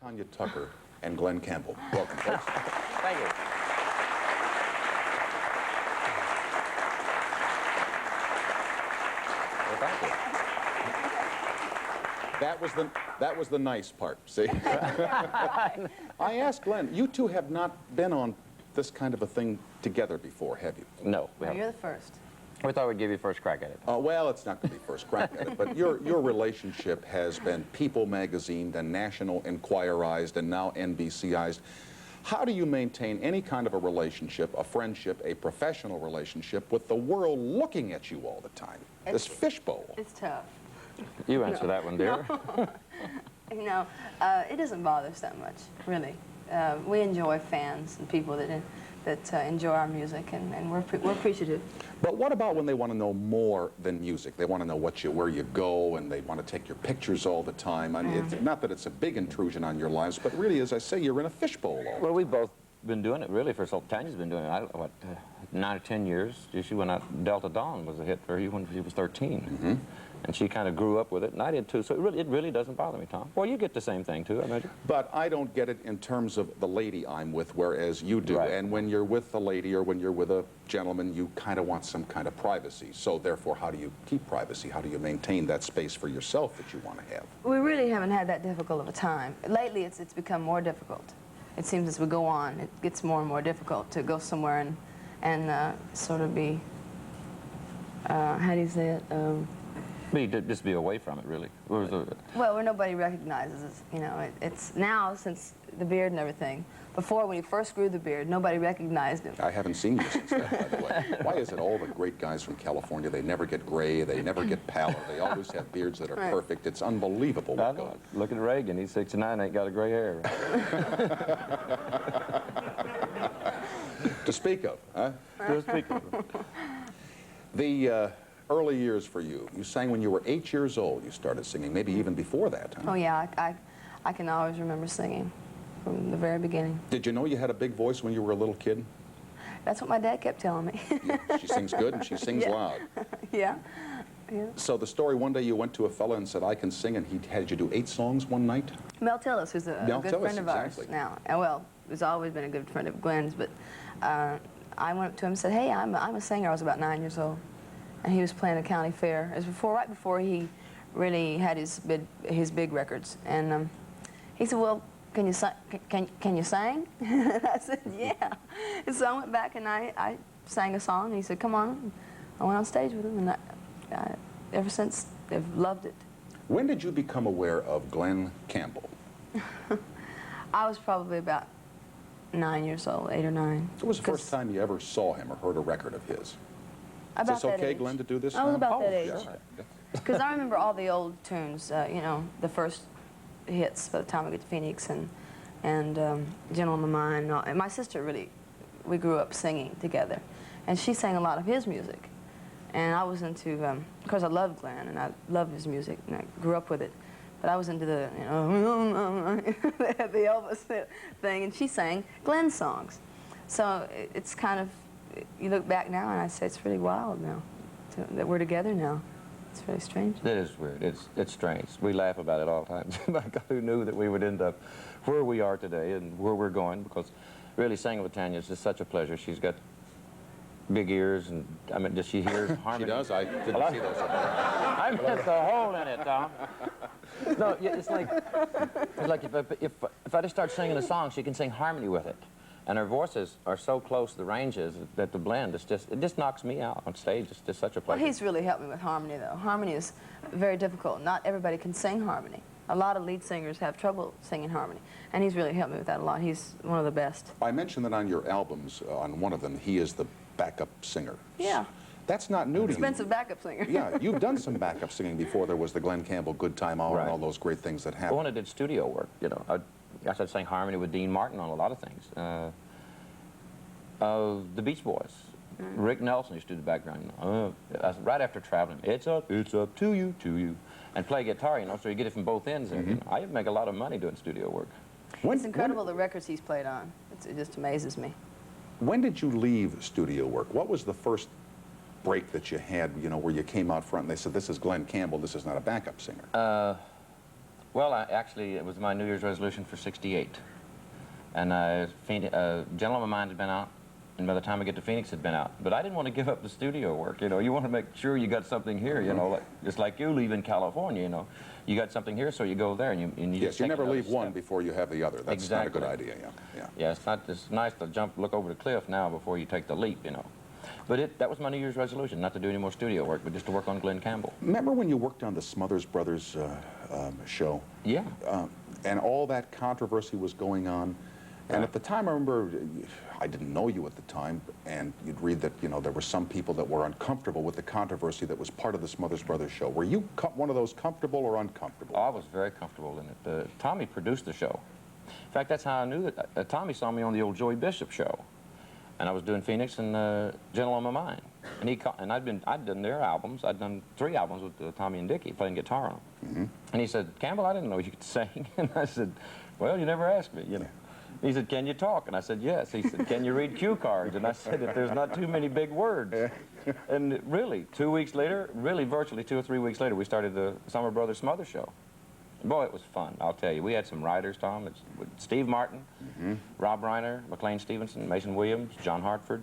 Tanya Tucker and Glen Campbell. Welcome, folks. Thank you. Well, thank you. That was the nice part, see? I asked Glen, you two have not been on this kind of a thing together before, have you? No, we haven't. You're the first. We thought we'd give you first crack at it. Well, it's not going to be first crack at it, but your relationship has been People magazined and National Enquirized and now NBCized. How do you maintain any kind of a relationship, a friendship, a professional relationship with the world looking at you all the time? This fishbowl. It's tough. You answer that one, dear. You know, it doesn't bother us that much, really. We enjoy fans and people that enjoy our music, and we're appreciative. But what about when they want to know more than music? They want to know where you go, and they want to take your pictures all the time. I mean, it's, not that it's a big intrusion on your lives, but really, as I say, you're in a fishbowl all Well, we've both been doing it, really, for so Tanya's been doing it, 9 or 10 years. She went out, Delta Dawn was a hit for her when she was 13. Mm-hmm. And she kind of grew up with it, and I did too. So it really doesn't bother me, Tom. Well, you get the same thing too, I imagine. But I don't get it in terms of the lady I'm with, whereas you do. Right. And when you're with a lady or when you're with a gentleman, you kind of want some kind of privacy. So therefore, how do you keep privacy? How do you maintain that space for yourself that you want to have? We really haven't had that difficult of a time. Lately, it's become more difficult. It seems as we go on, it gets more and more difficult to go somewhere and sort of be, how do you say it? Just be away from it, really. Well, where nobody recognizes us, you know. It's now, since the beard and everything. Before, when he first grew the beard, nobody recognized him. I haven't seen you since then, by the way. Why is it all the great guys from California, they never get gray, they never get pallor, they always have beards that are perfect. It's unbelievable. I know. Look at Reagan, he's 69, ain't got a gray hair. To speak of, huh? To speak of. The early years for you, you sang when you were 8 years old, you started singing, maybe even before that, huh? Oh, yeah, I can always remember singing from the very beginning. Did you know you had a big voice when you were a little kid? That's what my dad kept telling me. Yeah, she sings good and she sings loud. Yeah. Yeah. So the story, one day you went to a fella and said, I can sing, and he had you do 8 songs one night? Mel Tillis, who's a Mel good Tillis, friend of exactly. ours now. Well, he's always been a good friend of Glen's, but I went up to him and said, hey, I'm a singer. I was about 9 years old. And he was playing a county fair. It was right before he really had his big records. And he said, well, can you sing? And I said, yeah. And so I went back and I sang a song, and he said, come on. I went on stage with him, and ever since, I've loved it. When did you become aware of Glen Campbell? I was probably about 9 years old, 8 or 9. What was the first time you ever saw him or heard a record of his? Is this okay, Glen, to do this I was now? about that age. Yeah. Because I remember all the old tunes, you know, the first hits by the time I get to Phoenix and Gentle on My Mind. And my sister really, we grew up singing together. And she sang a lot of his music. And I was into, of course I loved Glen and I loved his music and I grew up with it. But I was into the, you know, the Elvis thing, and she sang Glen songs. So it's kind of, you look back now and I say it's really wild now that we're together now. It's really strange. It is weird. It's strange. We laugh about it all the time. My God, who knew that we would end up where we are today and where we're going? Because really singing with Tanya is just such a pleasure. She's got big ears, and I mean, does she hear harmony? She does. I didn't see those. I missed a hole in it, Tom. No, yeah, it's like if I just start singing a song, she can sing harmony with it. And her voices are so close to the ranges that the blend is it just knocks me out on stage. It's just such a pleasure. Well, he's really helped me with harmony, though. Harmony is very difficult. Not everybody can sing harmony. A lot of lead singers have trouble singing harmony, and he's really helped me with that a lot. He's one of the best. I mentioned that on your albums, on one of them, he is the backup singer. Yeah. That's not new to you. Expensive backup singer. Yeah, you've done some backup singing before. There was the Glen Campbell Good Time Hour and all those great things that happened. Well, when I did studio work, you know, I started sang harmony with Dean Martin on a lot of things. The Beach Boys. Rick Nelson used to do the background. Right after traveling, it's up to you, and play guitar, you know, so you get it from both ends. And you know, I make a lot of money doing studio work. It's incredible the records he's played on. It just amazes me. When did you leave studio work? What was the first break that you had, you know, where you came out front and they said, this is Glen Campbell, this is not a backup singer? Well, actually, it was my New Year's resolution for '68. And Gentleman of Mine had been out, and by the time I get to Phoenix, it had been out. But I didn't want to give up the studio work, you know. You want to make sure you got something here, you know, just like you leave in California, you know. You got something here, so you go there, and you yes, just you take never leave step. one before you have the other. That's Exactly. not a good idea, yeah. Yeah, it's nice to look over the cliff now before you take the leap, you know. But that was my New Year's resolution, not to do any more studio work, but just to work on Glen Campbell. Remember when you worked on the Smothers Brothers show? Yeah. And all that controversy was going on. And at the time, I remember, I didn't know you at the time, and you'd read that, you know, there were some people that were uncomfortable with the controversy that was part of the Smothers Brothers show. Were you one of those comfortable or uncomfortable? Oh, I was very comfortable in it. Tommy produced the show. In fact, that's how I knew that. Tommy saw me on the old Joey Bishop show. And I was doing Phoenix and Gentleman of Mine. And I'd done their albums. I'd done 3 albums with Tommy and Dickie, playing guitar on them. And he said, Campbell, I didn't know you could sing. And I said, well, you never asked me, you know. He said, can you talk? And I said, yes. He said, can you read cue cards? And I said, if there's not too many big words. And really, 2 weeks later, really virtually 2 or 3 weeks later, we started the Summer Brothers Smothers Show. Boy, it was fun, I'll tell you. We had some writers, Tom. With Steve Martin, Rob Reiner, McLean Stevenson, Mason Williams, John Hartford,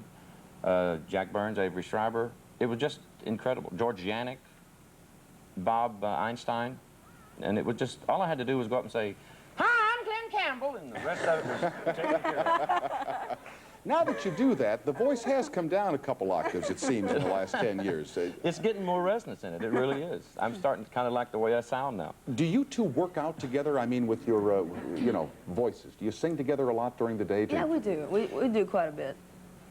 Jack Burns, Avery Schreiber. It was just incredible. George Yannick, Bob Einstein. And it was just, all I had to do was go up and say, hi, I'm Glen Campbell, and the rest of it was taken care of. Now that you do that, the voice has come down a couple octaves, it seems, in the last 10 years. It's getting more resonance in it. It really is. I'm starting to kind of like the way I sound now. Do you two work out together? I mean, with your, you know, voices. Do you sing together a lot during the day? Yeah, we do. We do quite a bit.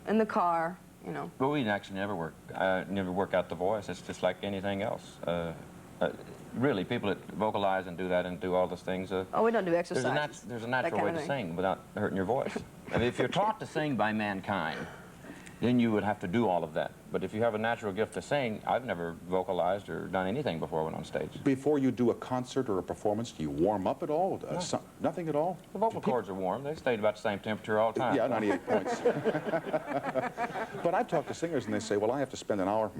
In the car, you know. But we actually never work out the voice. It's just like anything else. Really, people that vocalize and do that and do all those things. Oh, we don't do exercises. There's a natural way to sing without hurting your voice. I mean, if you're taught to sing by mankind, then you would have to do all of that. But if you have a natural gift to sing, I've never vocalized or done anything before I went on stage. Before you do a concert or a performance, do you warm up at all? No. Nothing at all? The vocal cords are warm. They stayed about the same temperature all the time. Yeah, 98 points. But I've talked to singers and they say, well, I have to spend an hour,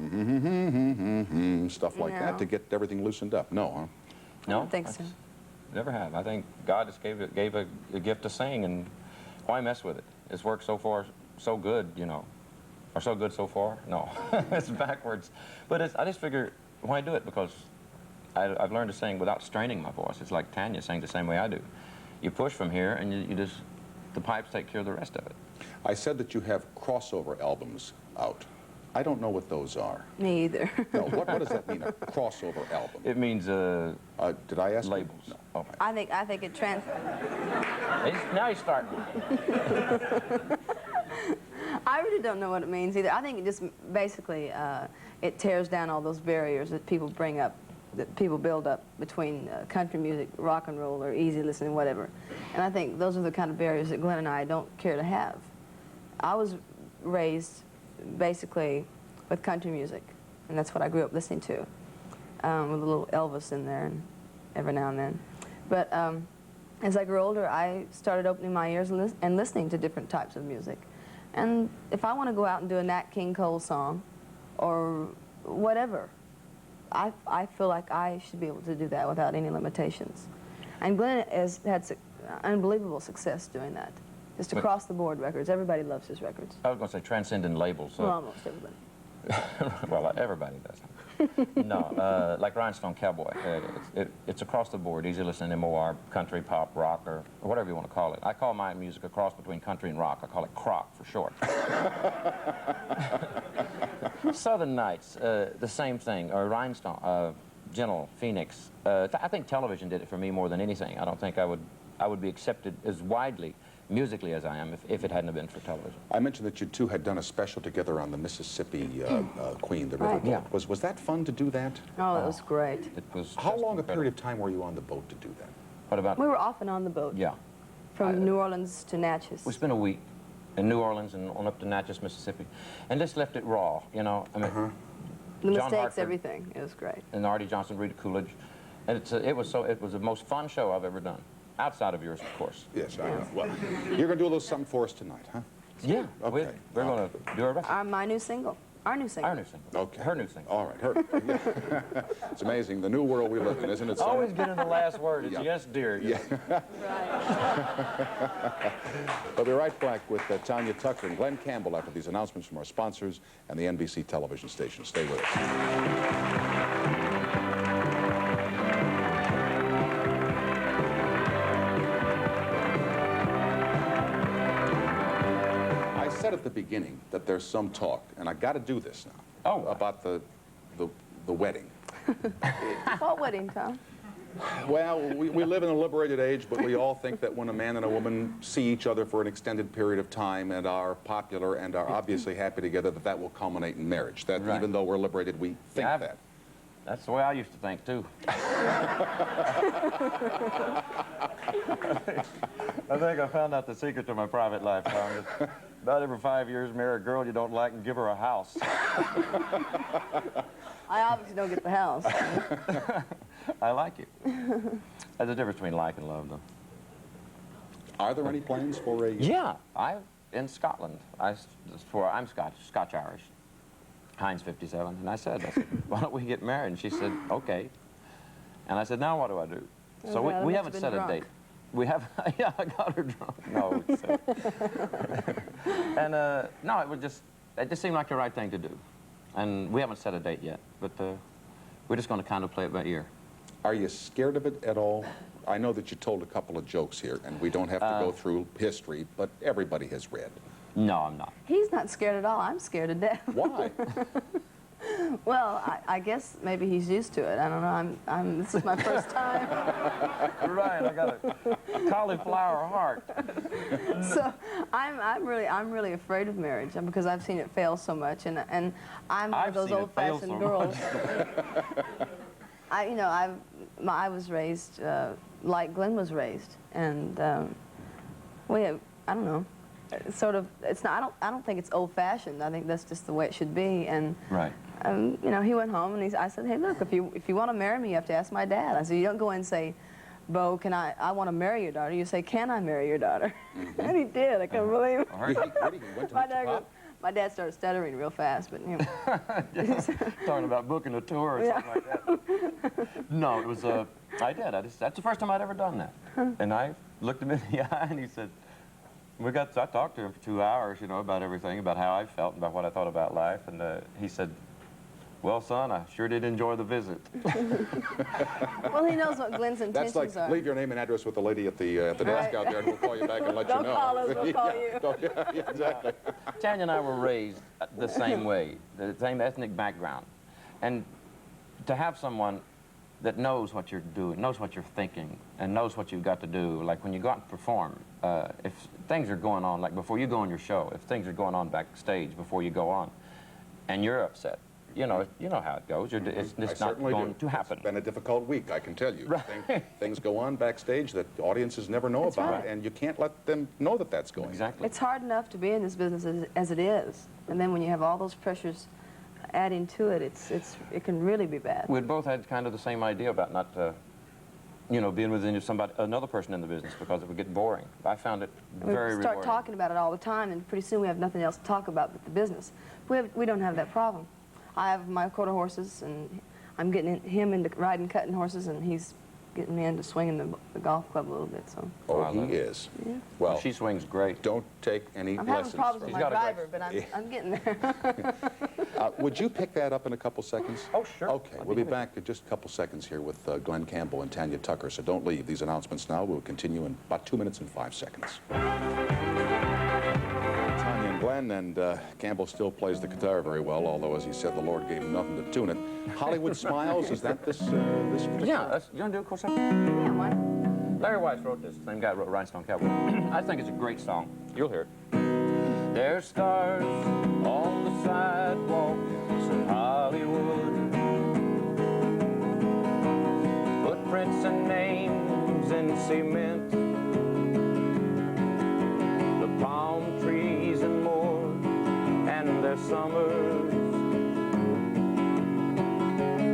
stuff like that to get everything loosened up. No, huh? No? I don't think so. Never have. I think God just gave a gift to sing, and why mess with it? It's worked so far so good, you know. Or so good so far? No, it's backwards. But I just figure, why do it? Because I've learned to sing without straining my voice. It's like Tanya sang the same way I do. You push from here, and you just, the pipes take care of the rest of it. I said that you have crossover albums out. I don't know what those are. Me either. No, what does that mean, a crossover album? It means did I ask you? labels. No. Oh. I think it Now you're starting. I really don't know what it means either. I think it just basically it tears down all those barriers that people bring up, that people build up between country music, rock and roll, or easy listening, whatever. And I think those are the kind of barriers that Glen and I don't care to have. I was raised basically with country music, and that's what I grew up listening to, with a little Elvis in there and every now and then. But as I grew older, I started opening my ears and listening to different types of music. And if I want to go out and do a Nat King Cole song or whatever, I feel like I should be able to do that without any limitations. And Glen has had unbelievable success doing that. Just across the board records. Everybody loves his records. I was going to say transcending labels. Well, almost everybody. Well, everybody does. No, like Rhinestone Cowboy. It's across the board, easy listening, MOR, country, pop, rock, or whatever you want to call it. I call my music a cross between country and rock. I call it crock for short. Southern Nights, the same thing, or Rhinestone, Gentle, Phoenix. I think television did it for me more than anything. I don't think I would be accepted as widely musically as I am if it hadn't have been for television. I mentioned that you two had done a special together on the Mississippi Queen, the riverboat. Yeah. Was that fun to do that? Oh, it was great. It was How just long a incredible. period of time were you on the boat to do that? What about? We were often on the boat. Yeah. From New Orleans to Natchez. We spent a week in New Orleans and on up to Natchez, Mississippi, and just left it raw, you know. I mean, The John mistakes, Hartford. everything. It was great. And Artie Johnson, Rita Coolidge, and it was the most fun show I've ever done, outside of yours, of course. Yes, I know. Well, you're going to do a little something for us tonight, huh? Yeah, Okay. we're going to do our best. My new single. Our new single. Our new single. Okay. Her new single. All right, her. Yeah. It's amazing, the new world we live in, isn't it? Son? Always get in the last word. It's Yeah. yes, dear. Yeah. Right. We'll be right back with Tanya Tucker and Glen Campbell after these announcements from our sponsors and the NBC television station. Stay with us. I said at the beginning that there's some talk, and I got to do this now, about the wedding. What wedding, Tom? Well, we live in a liberated age, but we all think that when a man and a woman see each other for an extended period of time and are popular and are obviously happy together, that will culminate in marriage. That Right. even though we're liberated, we think Yeah, that. That's the way I used to think, too. I think I found out the secret to my private life, Tom. About every 5 years, marry a girl you don't like and give her a house. I obviously don't get the house. I like it. There's a difference between like and love, though. Are there any plans for a... Yeah, in Scotland. I'm Scotch-Irish. Heinz 57, and I said, why don't we get married? And she said, okay. And I said, now what do I do? Oh, So God, we I haven't must set have a been date. We have, yeah, I got her drunk. No, and no, it just seemed like the right thing to do. And we haven't set a date yet, but we're just going to kind of play it by ear. Are you scared of it at all? I know that you told a couple of jokes here, and we don't have to go through history, but everybody has read. No, I'm not. He's not scared at all. I'm scared to death. Why? Well, I guess maybe he's used to it. I don't know. This is my first time. Right, I got a cauliflower heart. So I'm really afraid of marriage because I've seen it fail so much, and I'm one of those old-fashioned girls. I was raised like Glen was raised, and we have, I don't know. It's sort of, it's not. I don't think it's old-fashioned. I think that's just the way it should be. And Right. He went home and I said, hey, look, if you want to marry me, you have to ask my dad. I said, you don't go in and say, Bo, I want to marry your daughter. You say, can I marry your daughter? Mm-hmm. And he did. I couldn't believe it. He went to My meet dad, your pop? my dad started stuttering real fast, but Talking about booking a tour or something like that. No, it was, I did. That's the first time I'd ever done that. And I looked him in the eye and he said, I talked to him for 2 hours, about everything, about how I felt, about what I thought about life. And he said, well, son, I sure did enjoy the visit. well, he knows what Glen's intentions That's like, are. leave your name and address with the lady at the desk out there, and we'll call you back and let you know. Don't call us, we'll call you. Yeah, exactly. Tanya and I were raised the same way, the same ethnic background. And to have someone that knows what you're doing, knows what you're thinking, and knows what you've got to do, like when you go out and perform, if things are going on, like before you go on your show, if things are going on backstage before you go on, and you're upset, you know how it goes. It's not going to happen. It's been a difficult week, I can tell you. Right. Things go on backstage that audiences never know That's about, right. and you can't let them know that that's going on. Exactly. It's hard enough to be in this business as it is, and then when you have all those pressures adding to it, it can really be bad. We'd both had kind of the same idea about not, being with another person in the business because it would get boring. I found it very We start rewarding. talking about it all the time, and pretty soon we have nothing else to talk about but the business. We don't have that problem. I have my quarter horses, and I'm getting him into riding cutting horses, and he's getting me into swinging the golf club a little bit. So Oh, I love he it. is. yeah. Well, She swings great. don't take any I'm lessons having problems with from my got a driver, but I'm getting there. Would you pick that up in a couple seconds? Oh, sure. Okay, we'll be back in just a couple seconds here with Glen Campbell and Tanya Tucker, so don't leave. These announcements now will continue in about 2 minutes and 5 seconds. Tanya and Glen, and Campbell still plays the guitar very well, although, as he said, the Lord gave him nothing to tune it. Hollywood Smiles, is that this particular? Yeah, you want to do a course? Yeah, why? Larry Weiss wrote this. Same guy wrote Rhinestone Cowboy. I think it's a great song. You'll hear it. There's stars on the sidewalks in Hollywood, footprints and names in cement, the palm trees and more, and their summers,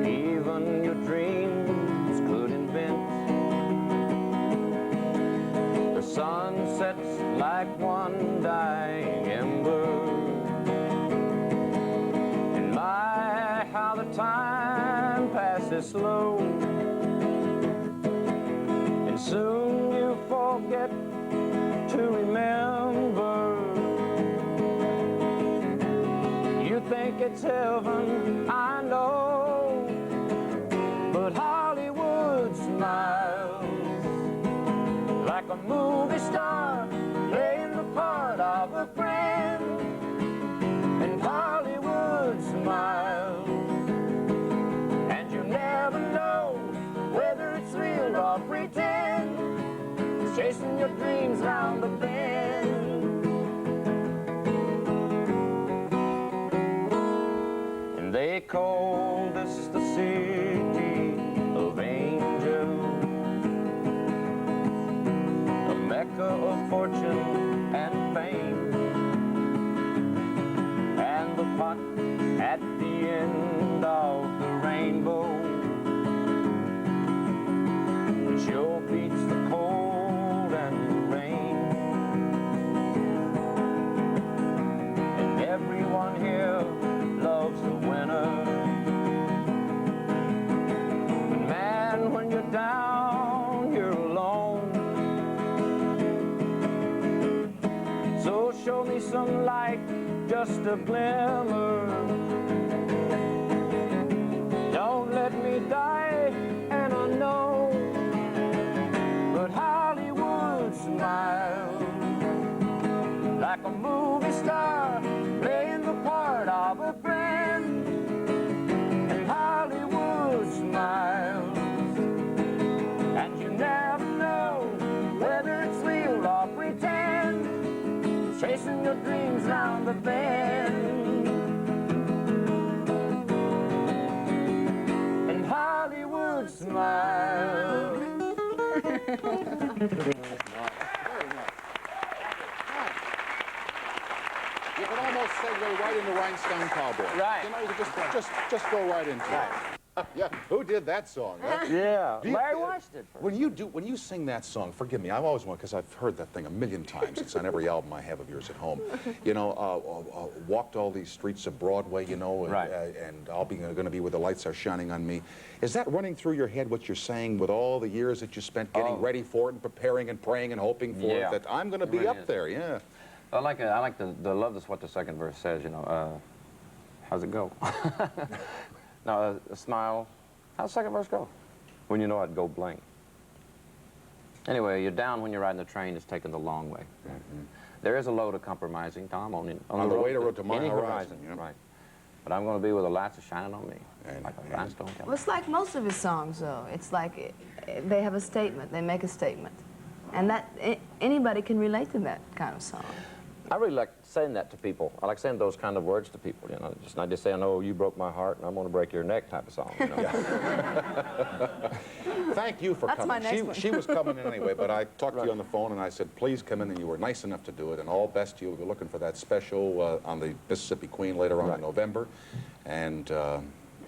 even your dreams could invent. The sun sets like one dying ember, time passes slow, and soon you forget to remember. You think it's heaven, I know, but Hollywood smiles like a movie star playing the part of a friend. And Hollywood smiles, and you never know whether it's real or pretend, chasing your dreams round the bend. And they call this the city of angels, a mecca of fortune and fame, and the pot at the end of the rainbow sure beats the cold and the rain. And everyone here loves the winner, but man, when you're down, you're alone. So show me some light, just a glimmer. Don't let me die an unknown. But Hollywood smiles like a movie star playing the part of a friend. And Hollywood smiles, and you never know whether it's real or pretend, chasing your dreams round the bend. And Hollywood smiles. You could almost segue right into Rhinestone Cowboy. Right. You know, you could just go right into it. Yeah. Who did that song? Huh? Yeah, Do you- Larry watched it first. When you sing that song, forgive me, I've always wanted, because I've heard that thing a million times. It's on every album I have of yours at home. You know, walked all these streets of Broadway, you know, Right. and I'll be going to be where the lights are shining on me. Is that running through your head what you're saying with all the years that you spent getting ready for it and preparing and praying and hoping for it, Yeah. that I'm going to It be really up is. there? Yeah. I like the love that's what the second verse says, you know. How's it go? No, a smile. How's the second verse go? When you know I'd go blank. Anyway, you're down when you're riding the train, it's taking the long way. Mm-hmm. There is a load of compromising, Tom, on the way to my any horizon, you know? right. But I'm going to be where the lights are shining on me, And- like a Rhinestone Cowboy. Well, it's like most of his songs, though. It's like they have a statement. They make a statement. And that anybody can relate to that kind of song. I really like saying that to people. I like saying those kind of words to people, you know. Just not just saying, oh, you broke my heart and I'm going to break your neck type of song, you know. Thank you for That's coming. my next one. She was coming in anyway, but I talked to you on the phone and I said, please come in, and you were nice enough to do it, and all best to you. We're looking for that special on the Mississippi Queen later on in November, and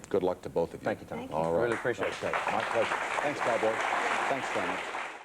good luck to both of you. Thank you, Tom. Thank you. All right. Really appreciate it. Okay. My pleasure. Thanks, Cowboy. Thanks, Tanya.